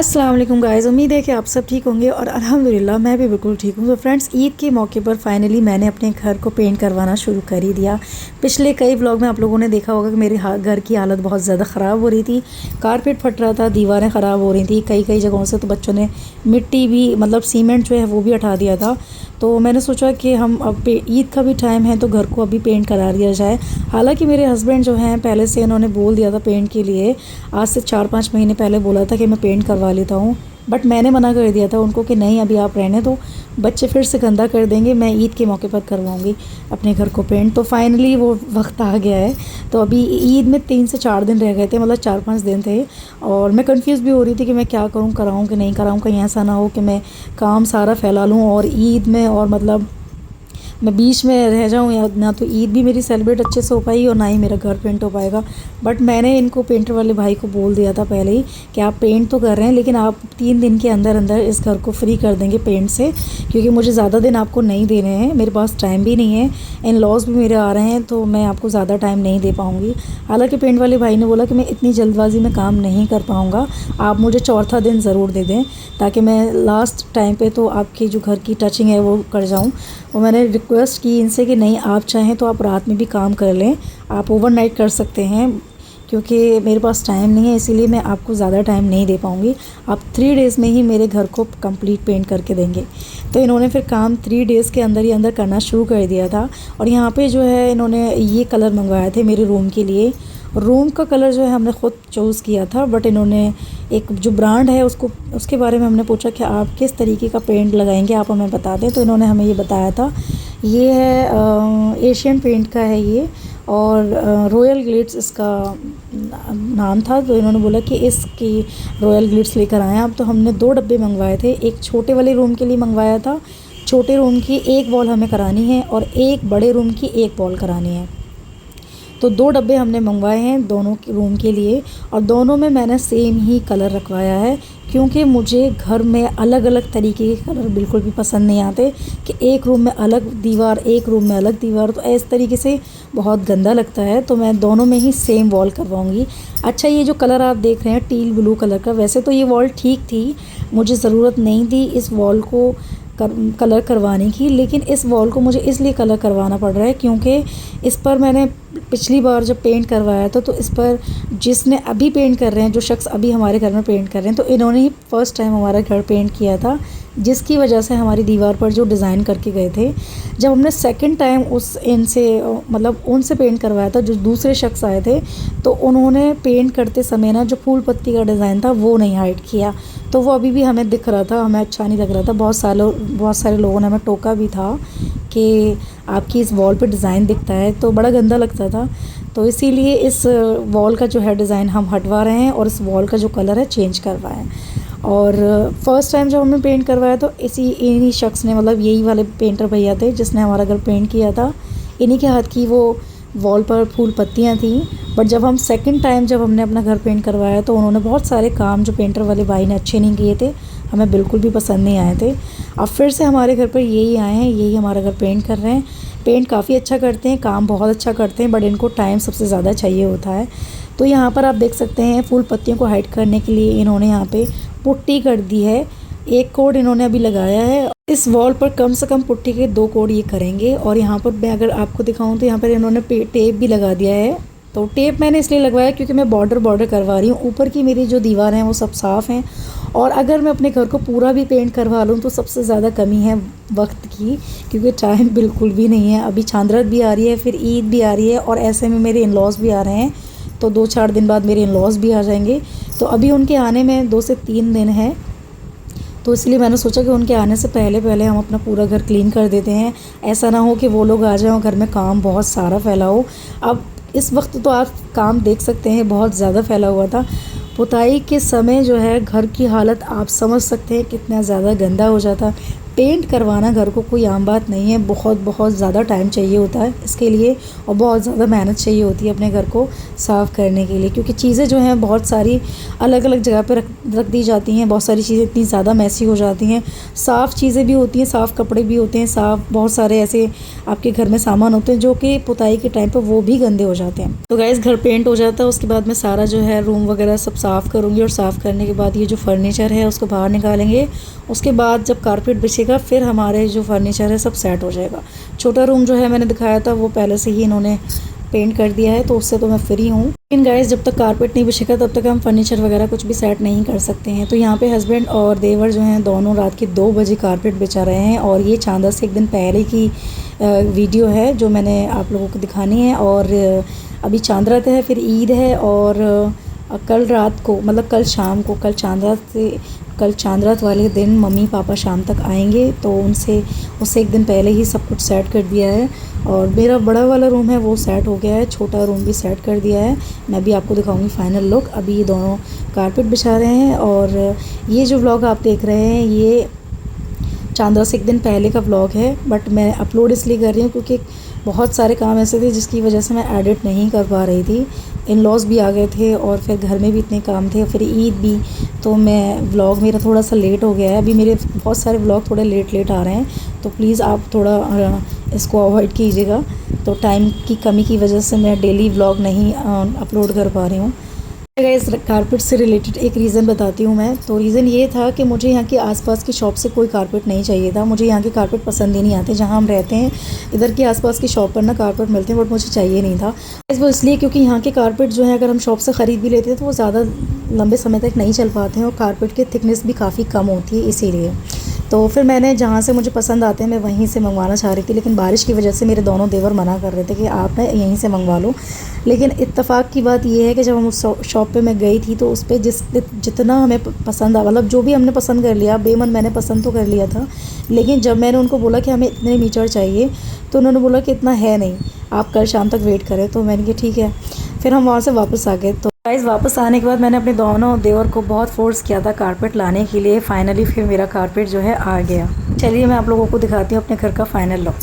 अस्सलाम वालेकुम गाइज़, उम्मीद है कि आप सब ठीक होंगे और अल्हम्दुलिल्लाह मैं भी बिल्कुल ठीक हूँ। तो फ्रेंड्स, ईद के मौके पर फाइनली मैंने अपने घर को पेंट करवाना शुरू कर ही दिया। पिछले कई व्लॉग में आप लोगों ने देखा होगा कि मेरे घर की हालत बहुत ज़्यादा ख़राब हो रही थी। कारपेट फट रहा था, दीवारें ख़राब हो रही थी कई जगहों से। तो बच्चों ने मिट्टी भी मतलब सीमेंट जो है वो भी हटा दिया था। तो मैंने सोचा कि हम अब ईद का भी टाइम है तो घर को अभी पेंट करा दिया जाए। हालांकि मेरे हस्बैंड जो हैं पहले से इन्होंने बोल दिया था पेंट के लिए, आज से 4-5 महीने पहले बोला था कि मैं पेंट करवा लेता हूँ। बट मैंने मना कर दिया था उनको कि नहीं, अभी आप रहने दो, बच्चे फिर से गंदा कर देंगे, मैं ईद के मौके पर करवाऊँगी अपने घर को पेंट। तो फाइनली वो वक्त आ गया है। तो अभी ईद में 3 से 4 दिन रह गए थे, मतलब 4-5 दिन थे। और मैं कंफ्यूज़ भी हो रही थी कि मैं क्या करूँ, कराऊँ कि नहीं कराऊँ। कहीं ऐसा ना हो कि मैं काम सारा फैला लूँ और ईद में और मतलब मैं बीच में रह जाऊँ, या ना तो ईद भी मेरी सेलिब्रेट अच्छे से हो पाएगी और ना ही मेरा घर पेंट हो पाएगा। बट मैंने इनको पेंटर वाले भाई को बोल दिया था पहले ही कि आप पेंट तो कर रहे हैं लेकिन आप 3 दिन के अंदर अंदर इस घर को फ्री कर देंगे पेंट से, क्योंकि मुझे ज़्यादा दिन आपको नहीं देने हैं, मेरे पास टाइम भी नहीं है, इन लॉज भी मेरे आ रहे हैं, तो मैं आपको ज़्यादा टाइम नहीं दे पाऊँगी। हालाँकि पेंट वाले भाई ने बोला कि मैं इतनी जल्दबाजी में काम नहीं कर पाऊँगा, आप मुझे चौथा दिन ज़रूर दे दें ताकि मैं लास्ट टाइम पे तो आपकी जो घर की टचिंग है वो कर जाऊँ। और मैंने रिक्वेस्ट की इनसे कि नहीं, आप चाहें तो आप रात में भी काम कर लें, आप ओवरनाइट कर सकते हैं, क्योंकि मेरे पास टाइम नहीं है, इसीलिए मैं आपको ज़्यादा टाइम नहीं दे पाऊँगी। आप 3 डेज़ में ही मेरे घर को कंप्लीट पेंट करके देंगे। तो इन्होंने फिर काम 3 डेज़ के अंदर ही अंदर करना शुरू कर दिया था। और यहाँ पे जो है इन्होंने ये कलर मंगवाए थे मेरे रूम के लिए। रूम का कलर जो है हमने ख़ुद चूज़ किया था, बट इन्होंने एक जो ब्रांड है उसके बारे में हमने पूछा कि आप किस तरीके का पेंट लगाएंगे, आप हमें बता दें। तो इन्होंने हमें ये बताया था, ये है एशियन पेंट का है ये, और रॉयल ग्लिट्स इसका नाम था। तो इन्होंने बोला कि इसकी रॉयल ग्लिट्स लेकर आएँ आप। तो हमने 2 डब्बे मंगवाए थे, एक छोटे वाले रूम के लिए मंगवाया था, छोटे रूम की एक वॉल हमें करानी है और एक बड़े रूम की एक वॉल करानी है। तो 2 डब्बे हमने मंगवाए हैं दोनों रूम के लिए, और दोनों में मैंने सेम ही कलर रखवाया है, क्योंकि मुझे घर में अलग अलग तरीके के कलर बिल्कुल भी पसंद नहीं आते कि एक रूम में अलग दीवार, एक रूम में अलग दीवार, तो इस तरीके से बहुत गंदा लगता है। तो मैं दोनों में ही सेम वॉल करवाऊँगी। अच्छा, ये जो कलर आप देख रहे हैं टील ब्लू कलर का, वैसे तो ये वॉल ठीक थी, मुझे ज़रूरत नहीं थी इस वॉल को कलर करवाने की, लेकिन इस वॉल को मुझे इसलिए कलर करवाना पड़ रहा है क्योंकि इस पर मैंने पिछली बार जब पेंट करवाया था तो इस पर जिसने अभी पेंट कर रहे हैं, जो शख्स अभी हमारे घर में पेंट कर रहे हैं, तो इन्होंने ही फर्स्ट टाइम हमारा घर पेंट किया था, जिसकी वजह से हमारी दीवार पर जो डिज़ाइन करके गए थे, जब हमने सेकंड टाइम उनसे पेंट करवाया था, जो दूसरे शख्स आए थे, तो उन्होंने पेंट करते समय ना जो फूल पत्ती का डिज़ाइन था वो नहीं हाइड किया। तो वो अभी भी हमें दिख रहा था, हमें अच्छा नहीं लग रहा था। बहुत सारे लोगों ने हमें टोका भी था कि आपकी इस वॉल पे डिज़ाइन दिखता है, तो बड़ा गंदा लगता था। तो इसीलिए इस वॉल का जो है डिज़ाइन हम हटवा रहे हैं और इस वॉल का जो कलर है चेंज करवाएं। और फर्स्ट टाइम जब हमने पेंट करवाया तो इन्हीं शख्स ने, मतलब यही वाले पेंटर भैया थे जिसने हमारा घर पेंट किया था, इन्हीं के हाथ की वो वॉल पर फूल पत्तियाँ थीं। बट जब हम सेकंड टाइम जब हमने अपना घर पेंट करवाया तो उन्होंने बहुत सारे काम जो पेंटर वाले भाई ने अच्छे नहीं किए थे, हमें बिल्कुल भी पसंद नहीं आए थे। अब फिर से हमारे घर पर यही आए हैं, यही हमारा घर पेंट कर रहे हैं। पेंट काफ़ी अच्छा करते हैं, काम बहुत अच्छा करते हैं, बट इनको टाइम सबसे ज़्यादा चाहिए होता है। तो यहाँ पर आप देख सकते हैं फूल पत्तियों को हाइड करने के लिए इन्होंने यहाँ पे पुट्टी कर दी है। एक कोड इन्होंने अभी लगाया है, इस वॉल पर कम से कम पुट्टी के 2 कोड ये करेंगे। और यहाँ पर मैं अगर आपको दिखाऊँ तो यहाँ पर इन्होंने टेप भी लगा दिया है। तो टेप मैंने इसलिए लगवाया क्योंकि मैं बॉर्डर करवा रही हूँ, ऊपर की मेरी जो दीवार हैं वो सब साफ़ हैं, और अगर मैं अपने घर को पूरा भी पेंट करवा लूँ तो सबसे ज़्यादा कमी है वक्त की, क्योंकि टाइम बिल्कुल भी नहीं है। अभी चांद्रत भी आ रही है, फिर ईद भी आ रही है, और ऐसे में मेरे इन लॉज भी आ रहे हैं, तो 2-4 दिन बाद मेरे इन लॉज भी आ जाएंगे। तो अभी उनके आने में 2 से 3 दिन है, तो इसलिए मैंने सोचा कि उनके आने से पहले हम अपना पूरा घर क्लीन कर देते हैं। ऐसा ना हो कि वो लोग आ जाएं और घर में काम बहुत सारा फैला हो। अब इस वक्त तो आप काम देख सकते हैं बहुत ज़्यादा फैला हुआ था। पुताई के समय जो है घर की हालत आप समझ सकते हैं कितना ज़्यादा गंदा हो जाता, पेंट करवाना घर को कोई आम बात नहीं है, बहुत बहुत ज़्यादा टाइम चाहिए होता है इसके लिए और बहुत ज़्यादा मेहनत चाहिए होती है अपने घर को साफ़ करने के लिए, क्योंकि चीज़ें जो हैं बहुत सारी अलग अलग जगह पर रख दी जाती हैं। बहुत सारी चीज़ें इतनी ज़्यादा मैसी हो जाती हैं, साफ़ चीज़ें भी होती हैं, साफ़ कपड़े भी होते हैं, साफ़ बहुत सारे ऐसे आपके घर में सामान होते हैं जो कि पुताई के टाइम पर वो भी गंदे हो जाते हैं। तो गाइस घर पेंट हो जाता है, उसके बाद मैं सारा जो है रूम वगैरह सब साफ़ करूँगी और साफ़ करने के बाद ये जो फर्नीचर है उसको बाहर निकालेंगे। उसके बाद जब कारपेट बिछेगा फिर हमारे जो फर्नीचर है सब सेट हो जाएगा। छोटा रूम जो है मैंने दिखाया था वो पहले से ही इन्होंने पेंट कर दिया है, तो उससे तो मैं फ्री हूँ। लेकिन गाइस जब तक कारपेट नहीं बिछेगा तब तक हम फर्नीचर वगैरह कुछ भी सेट नहीं कर सकते हैं। तो यहाँ पे हस्बैंड और देवर जो हैं दोनों रात के 2 बजे कारपेट बिछा रहे हैं और ये चांदा से एक दिन पहले की वीडियो है जो मैंने आप लोगों को दिखानी है। और अभी चांद रात है, फिर ईद है और कल रात को मतलब कल शाम को कल चांद रात वाले दिन मम्मी पापा शाम तक आएंगे, तो उससे एक दिन पहले ही सब कुछ सेट कर दिया है। और मेरा बड़ा वाला रूम है वो सेट हो गया है, छोटा रूम भी सेट कर दिया है। मैं भी आपको दिखाऊंगी फाइनल लुक। अभी ये दोनों कारपेट बिछा रहे हैं और ये जो व्लॉग आप देख रहे हैं ये चांद से एक दिन पहले का व्लॉग है, बट मैं अपलोड इसलिए कर रही हूँ क्योंकि बहुत सारे काम ऐसे थे जिसकी वजह से मैं एडिट नहीं कर पा रही थी। इन लॉज भी आ गए थे और फिर घर में भी इतने काम थे, फिर ईद भी, तो मैं व्लॉग मेरा थोड़ा सा लेट हो गया है। अभी मेरे बहुत सारे व्लॉग थोड़े लेट आ रहे हैं, तो प्लीज़ आप थोड़ा इसको अवॉइड कीजिएगा। तो टाइम की कमी की वजह से मैं डेली व्लॉग नहीं अपलोड कर पा रही हूँ। इस कारपेट से रिलेटेड एक रीज़न बताती हूँ मैं। तो रीज़न ये था कि मुझे यहाँ के आसपास की शॉप से कोई कारपेट नहीं चाहिए था। मुझे यहाँ के कारपेट पसंद ही नहीं आते। जहाँ हम रहते हैं इधर के आसपास की शॉप पर ना कारपेट मिलते हैं, बट मुझे चाहिए नहीं था। वो इसलिए क्योंकि यहाँ के कारपेट जो है अगर हम शॉप से ख़रीद भी लेते हैं तो वो ज़्यादा लंबे समय तक नहीं चल पाते हैं और कारपेट की थिकनेस भी काफ़ी कम होती है, इसीलिए। तो फिर मैंने जहाँ से मुझे पसंद आते हैं मैं वहीं से मंगवाना चाह रही थी, लेकिन बारिश की वजह से मेरे दोनों देवर मना कर रहे थे कि आप ना यहीं से मंगवा लो। लेकिन इत्तेफाक की बात यह है कि जब हम उस शॉप पे मैं गई थी तो उस पर जितना हमें पसंद आ, मतलब जो भी हमने पसंद कर लिया, बेमन मैंने पसंद तो कर लिया था, लेकिन जब मैंने उनको बोला कि हमें इतने मीटर चाहिए तो उन्होंने बोला कि इतना है नहीं, आप कल शाम तक वेट करें। तो मैंने कहा ठीक है। फिर हम वहाँ से वापस आ गए। तो गाइस वापस आने के बाद मैंने अपने दोनों देवर को बहुत फोर्स किया था कारपेट लाने के लिए। फाइनली फिर मेरा कारपेट जो है आ गया। चलिए मैं आप लोगों को दिखाती हूँ अपने घर का फाइनल लुक।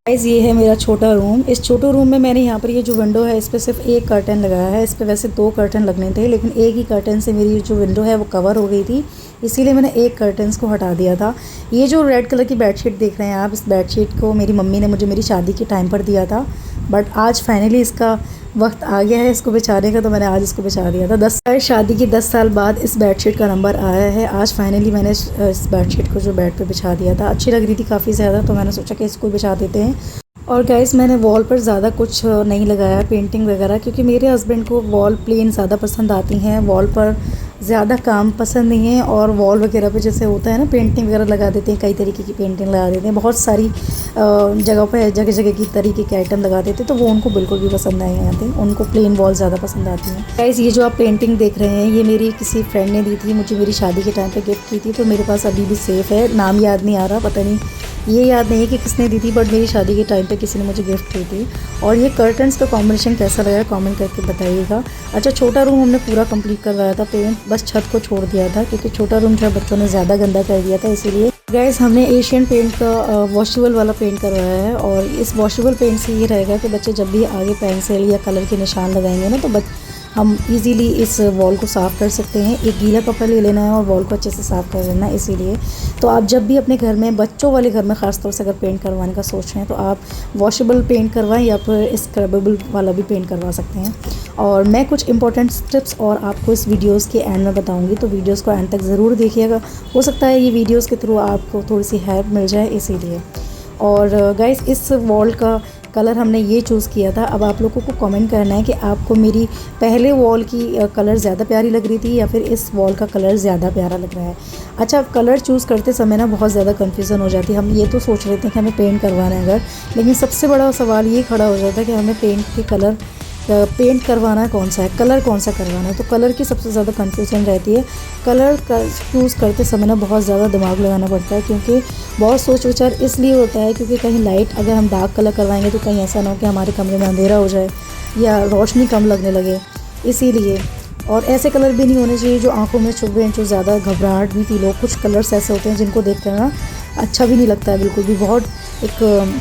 गाइस ये है मेरा छोटा रूम। इस छोटे रूम में मैंने यहाँ पर ये जो विंडो है इस पर सिर्फ एक कर्टन लगाया है। इस पर वैसे 2 कर्टन लगने थे, लेकिन एक ही कर्टन से मेरी जो विंडो है वो कवर हो गई थी, इसीलिए मैंने एक कर्टन्स को हटा दिया था। ये जो रेड कलर की बेडशीट देख रहे हैं आप, इस बेडशीट को मेरी मम्मी ने मुझे मेरी शादी के टाइम पर दिया था, बट आज फाइनली इसका वक्त आ गया है इसको बिछाने का, तो मैंने आज इसको बिछा दिया था। 10 साल शादी के 10 साल बाद इस बेडशीट का नंबर आया है। आज फाइनली मैंने इस बेडशीट को जो बेड पे बिछा दिया था। अच्छी लग रही थी काफ़ी ज़्यादा, तो मैंने सोचा कि इसको बिछा देते हैं। और गाइस मैंने वॉल पर ज़्यादा कुछ नहीं लगाया पेंटिंग वगैरह, क्योंकि मेरे हस्बैंड को वॉल प्लेन ज़्यादा पसंद आती हैं, वॉल पर ज़्यादा काम पसंद नहीं है। और वॉल वगैरह पे जैसे होता है ना पेंटिंग वगैरह लगा देते हैं, कई तरीके की पेंटिंग लगा देते हैं, बहुत सारी जगह पे जगह जगह की तरीके के आइटम लगा देते हैं, तो वो उनको बिल्कुल भी पसंद नहीं आते। उनको प्लेन वॉल ज़्यादा पसंद आती हैं। गाइस ये जो आप पेंटिंग देख रहे हैं ये मेरी किसी फ्रेंड ने दी थी, मुझे मेरी शादी के टाइम पर गिफ्ट की थी, तो मेरे पास अभी भी सेफ़ है। नाम याद नहीं आ रहा, पता नहीं, ये याद नहीं है कि किसने दी थी, बट मेरी शादी के टाइम पे किसी ने मुझे गिफ्ट की थी। और ये कर्टन्स का कॉम्बिनेशन कैसा लगा कमेंट करके बताइएगा। अच्छा छोटा रूम हमने पूरा कंप्लीट करवाया था पेंट, बस छत को छोड़ दिया था क्योंकि छोटा रूम जो है बच्चों ने ज़्यादा गंदा कर दिया था, इसीलिए। गाइस हमने एशियन पेंट का वॉशेबल वाला पेंट करवाया है, और इस वॉशेबल पेंट से ये रहेगा कि बच्चे जब भी आगे पेंसिल या कलर के निशान लगाएंगे ना, तो हम इजीली इस वॉल को साफ़ कर सकते हैं। एक गीला कपड़ा ले लेना है और वॉल को अच्छे से साफ़ कर लेना है। इसीलिए तो आप जब भी अपने घर में, बच्चों वाले घर में ख़ास तौर से अगर पेंट करवाने का सोच रहे हैं तो आप वॉशेबल पेंट करवाएं या फिर स्क्रबेबल वाला भी पेंट करवा सकते हैं। और मैं कुछ इंपॉर्टेंट टिप्स और आपको इस वीडियोस के एंड में बताऊंगी, तो वीडियोस को एंड तक ज़रूर देखिएगा। हो सकता है ये वीडियोस के थ्रू आपको थोड़ी सी हेल्प मिल जाए इसीलिए। और गाइस, इस वॉल का कलर हमने ये चूज़ किया था। अब आप लोगों को कमेंट करना है कि आपको मेरी पहले वॉल की कलर ज़्यादा प्यारी लग रही थी या फिर इस वॉल का कलर ज़्यादा प्यारा लग रहा है। अच्छा, कलर चूज़ करते समय ना बहुत ज़्यादा कन्फ्यूज़न हो जाती है। हम ये तो सोच रहे थे कि हमें पेंट करवाना है अगर, लेकिन सबसे बड़ा सवाल ये खड़ा हो जाता है कि हमें पेंट के कलर पेंट करवाना कौन सा है, कलर कौन सा करवाना है। तो कलर की सबसे ज़्यादा कन्फ्यूज़न रहती है। कलर का चूज़ करते समय ना बहुत ज़्यादा दिमाग लगाना पड़ता है, क्योंकि बहुत सोच विचार इसलिए होता है क्योंकि कहीं लाइट, अगर हम डार्क कलर करवाएंगे तो कहीं ऐसा ना हो कि हमारे कमरे में अंधेरा हो जाए या रोशनी कम लगने लगे, इसीलिए। और ऐसे कलर भी नहीं होने चाहिए जो आंखों में चुभें, जो ज़्यादा घबराहट भी फील हो। कुछ कलर्स ऐसे होते हैं जिनको देख कर ना अच्छा भी नहीं लगता है बिल्कुल भी, बहुत एक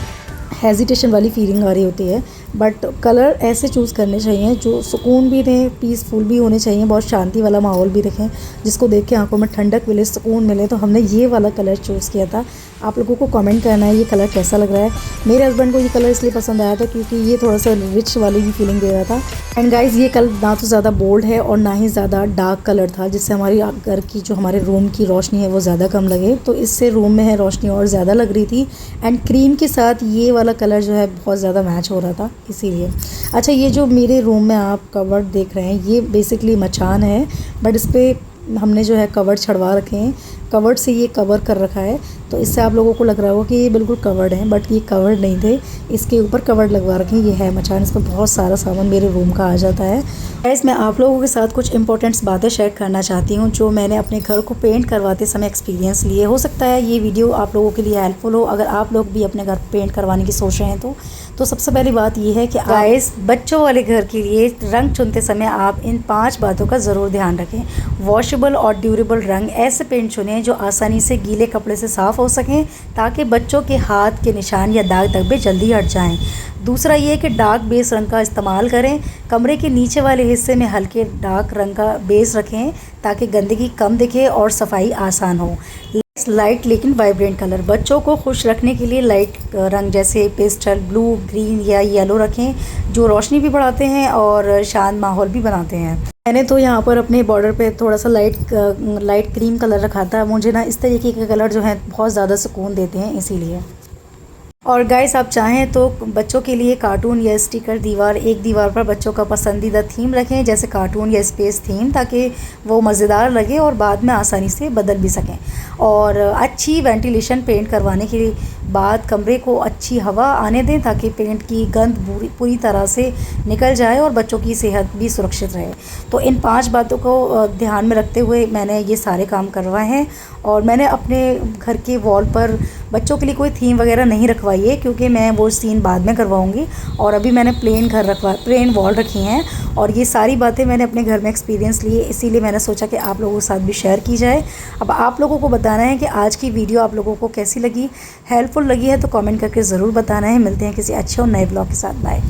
हेजिटेशन वाली फीलिंग आ रही होती है। बट कलर ऐसे चूज़ करने चाहिए जो सुकून भी दें, पीसफुल भी होने चाहिए, बहुत शांति वाला माहौल भी रखें, जिसको देख के आंखों में ठंडक मिले, सुकून मिले। तो हमने ये वाला कलर चूज़ किया था। आप लोगों को कमेंट करना है ये कलर कैसा लग रहा है। मेरे हस्बैंड को ये कलर इसलिए पसंद आया था क्योंकि ये थोड़ा सा रिच वाली भी फीलिंग दे रहा था। एंड गाइस, ये कलर ना तो ज़्यादा बोल्ड है और ना ही ज़्यादा डार्क कलर था, जिससे हमारी घर की, जो हमारे रूम की रोशनी है वो ज़्यादा कम लगे। तो इससे रूम में है रोशनी और ज़्यादा लग रही थी। एंड क्रीम के साथ ये वाला कलर जो है बहुत ज़्यादा मैच हो रहा था, इसीलिए। अच्छा, ये जो मेरे रूम में आप कवर्ड देख रहे हैं ये बेसिकली मचान है, बट इस पर हमने जो है कवर्ड छड़वा रखे हैं। कवर्ड से ये कवर कर रखा है, तो इससे आप लोगों को लग रहा होगा कि ये बिल्कुल कवर्ड है, बट ये कवर्ड नहीं थे, इसके ऊपर कवर्ड लगवा रखे हैं। ये है मचान, इसमें बहुत सारा सामान मेरे रूम का आ जाता है। गाइस, मैं आप लोगों के साथ कुछ इंपॉर्टेंट्स बातें शेयर करना चाहती हूँ जो मैंने अपने घर को पेंट करवाते समय एक्सपीरियंस लिए। हो सकता है ये वीडियो आप लोगों के लिए हेल्पफुल हो अगर आप लोग भी अपने घर पेंट करवाने की सोच रहे हैं तो सबसे पहली बात ये है कि गाइस, बच्चों वाले घर के लिए रंग चुनते समय आप इन 5 बातों का ज़रूर ध्यान रखें। वॉशेबल और ड्यूरेबल रंग, ऐसे पेंट चुनें जो आसानी से गीले कपड़े से साफ़ हो सकें ताकि बच्चों के हाथ के निशान या दाग धब्बे जल्दी हट जाएं। दूसरा ये कि डार्क बेस रंग का इस्तेमाल करें। कमरे के नीचे वाले हिस्से में हल्के डार्क रंग का बेस रखें ताकि गंदगी कम दिखे और सफाई आसान हो। लाइट लेकिन वाइब्रेंट कलर, बच्चों को खुश रखने के लिए लाइट रंग जैसे पेस्टल ब्लू, ग्रीन या येलो रखें जो रोशनी भी बढ़ाते हैं और शांत माहौल भी बनाते हैं। मैंने तो यहाँ पर अपने बॉर्डर पे थोड़ा सा लाइट क्रीम कलर रखा था। मुझे ना इस तरीके के कलर जो हैं बहुत ज़्यादा सुकून देते हैं, इसीलिए। और गाइस, आप चाहें तो बच्चों के लिए कार्टून या स्टिकर एक दीवार पर बच्चों का पसंदीदा थीम रखें, जैसे कार्टून या स्पेस थीम, ताकि वो मज़ेदार लगे और बाद में आसानी से बदल भी सकें। और अच्छी वेंटिलेशन, पेंट करवाने के बाद कमरे को अच्छी हवा आने दें ताकि पेंट की गंध पूरी तरह से निकल जाए और बच्चों की सेहत भी सुरक्षित रहे। तो इन 5 बातों को ध्यान में रखते हुए मैंने ये सारे काम करवाए हैं। और मैंने अपने घर के वॉल पर बच्चों के लिए कोई थीम वगैरह नहीं रखवाई है, क्योंकि मैं वो सीन बाद में करवाऊंगी। और अभी मैंने प्लेन वॉल रखी हैं। और ये सारी बातें मैंने अपने घर में एक्सपीरियंस लिए, इसीलिए मैंने सोचा कि आप लोगों के साथ भी शेयर की जाए। अब आप लोगों को बताना है कि आज की वीडियो आप लोगों को कैसी लगी, हेल्पफुल लगी है तो कमेंट करके ज़रूर बताना है। मिलते हैं किसी अच्छे और नए ब्लॉग के साथ। बाय।